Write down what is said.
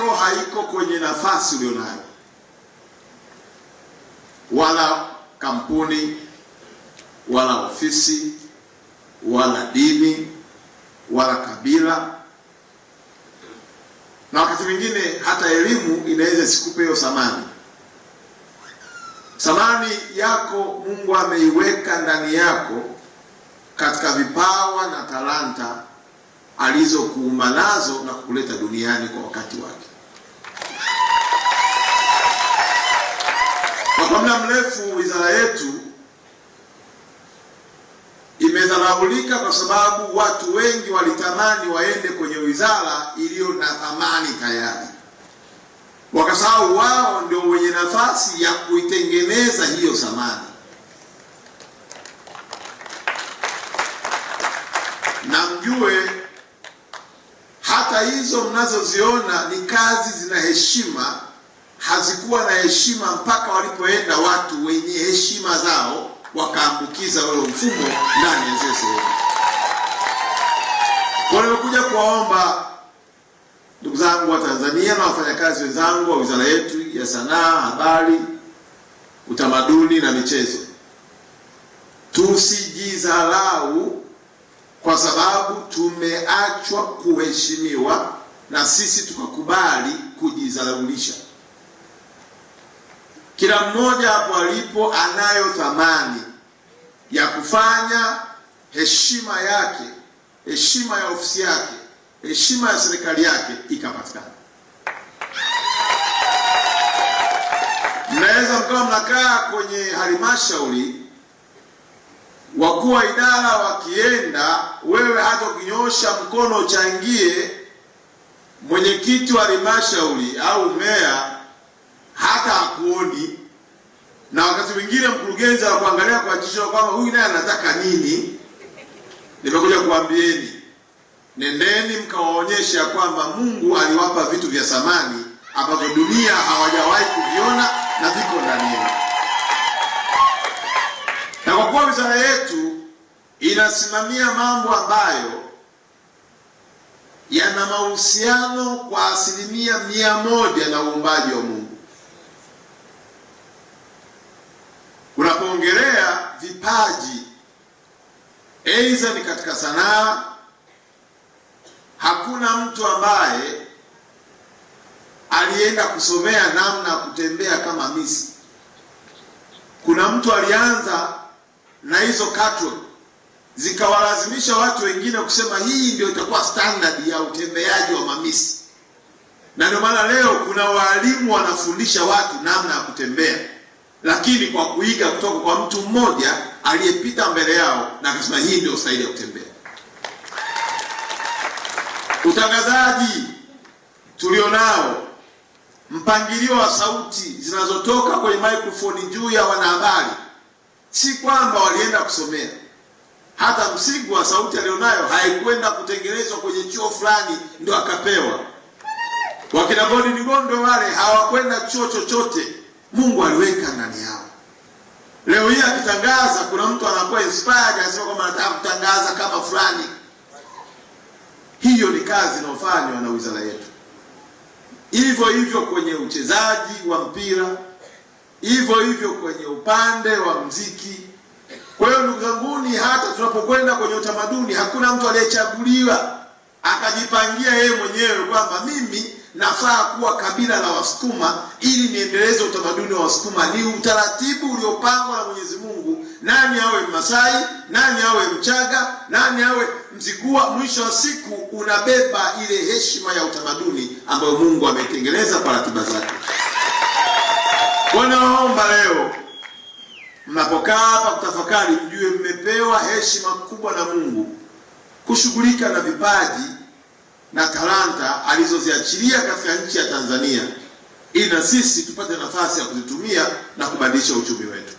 yako haiko kwenye nafasi ulionayo, wala kampuni, wala ofisi, wala dini, wala kabila, na wakati mwingine hata elimu inaweza isikupe hiyo thamani. Thamani yako Mungu ameiweka ndani yako katika vipawa na talanta alizokuumba nazo na kukuleta duniani kwa wakati wake. Kwa muda mrefu wizara yetu imedharaulika kwa sababu watu wengi walitamani waende kwenye wizara iliyo na thamani tayari, wakasahau wao ndio wenye nafasi ya kuitengeneza hiyo thamani. Na mjue hata hizo mnazoziona ni kazi zina heshima, hazikuwa na heshima mpaka walipoenda watu wenye heshima zao wakaambukiza ule mfumo ndani ya zile sehemu. Kwa nimekuja kuwaomba ndugu zangu wa Tanzania na wafanyakazi wenzangu wa wizara yetu ya Sanaa, Habari, Utamaduni na Michezo, tusijidharau kwa sababu tumeachwa kuheshimiwa na sisi tukakubali kujidharaulisha. Kila mmoja hapo alipo anayo thamani ya kufanya heshima yake, heshima ya ofisi yake, heshima ya serikali yake ikapatikana. Mnaweza mkawa mnakaa kwenye halmashauri, wakuu wa idara wakienda, wewe hata ukinyosha mkono uchangie, mwenyekiti wa halmashauri au meya hata hakuoni, na wakati mwingine mkurugenzi wa kuangalia kwa jicho kwamba huyu naye anataka nini. Nimekuja kuambieni, nendeni mkawaonyesha kwamba Mungu aliwapa vitu vya thamani ambavyo dunia hawajawahi kuviona na viko ndani yenu. Na kwa kuwa wizara yetu inasimamia mambo ambayo yana mahusiano kwa 100% na uumbaji wa Mungu. Unapoongelea vipaji, aidha ni katika sanaa, hakuna mtu ambaye alienda kusomea namna ya kutembea kama Misri. Kuna mtu alianza na hizo catwalk zikawalazimisha watu wengine kusema hii ndio itakuwa standard ya utembeaji wa Misri. Na ndio maana leo kuna walimu wanafundisha watu namna ya kutembea, lakini kwa kuiga kutoka kwa mtu mmoja aliyepita mbele yao na akasema hii ndio staili ya kutembea. Utangazaji tulionao, mpangilio wa sauti zinazotoka kwenye microphone juu ya wanahabari, si kwamba walienda kusomea. Hata msingi wa sauti alionayo haikwenda kutengenezwa kwenye chuo fulani ndio akapewa. Wakina Bodi Nigondo wale hawakwenda chuo chochote, Mungu aliweka ndani yao. Leo hii akitangaza, kuna mtu anakuwa inspired, anasema kwamba nataka kutangaza kama fulani. Hiyo ni kazi inayofanywa na wizara yetu. Hivyo hivyo kwenye uchezaji wa mpira, hivyo hivyo kwenye upande wa muziki. Kwa hiyo ndugu zanguni, hata tunapokwenda kwenye utamaduni, hakuna mtu aliyechaguliwa akajipangia yeye mwenyewe kwamba mimi nafaa kuwa kabila la Wasukuma ili niendeleze utamaduni wa Wasukuma. Ni utaratibu uliopangwa na Mwenyezi Mungu. Nani awe Masai, nani awe Mchaga, nani awe Mzigua, mwisho wa siku unabeba ile heshima ya utamaduni ambayo Mungu ametengeneza kwa ratiba zake. Kwa naomba leo mnapokaa hapa kutafakari, mjue mmepewa heshima kubwa na Mungu kushughulika na vipaji na talanta alizoziachilia katika nchi ya Tanzania, ili na sisi tupate nafasi ya kuzitumia na kubadilisha uchumi wetu.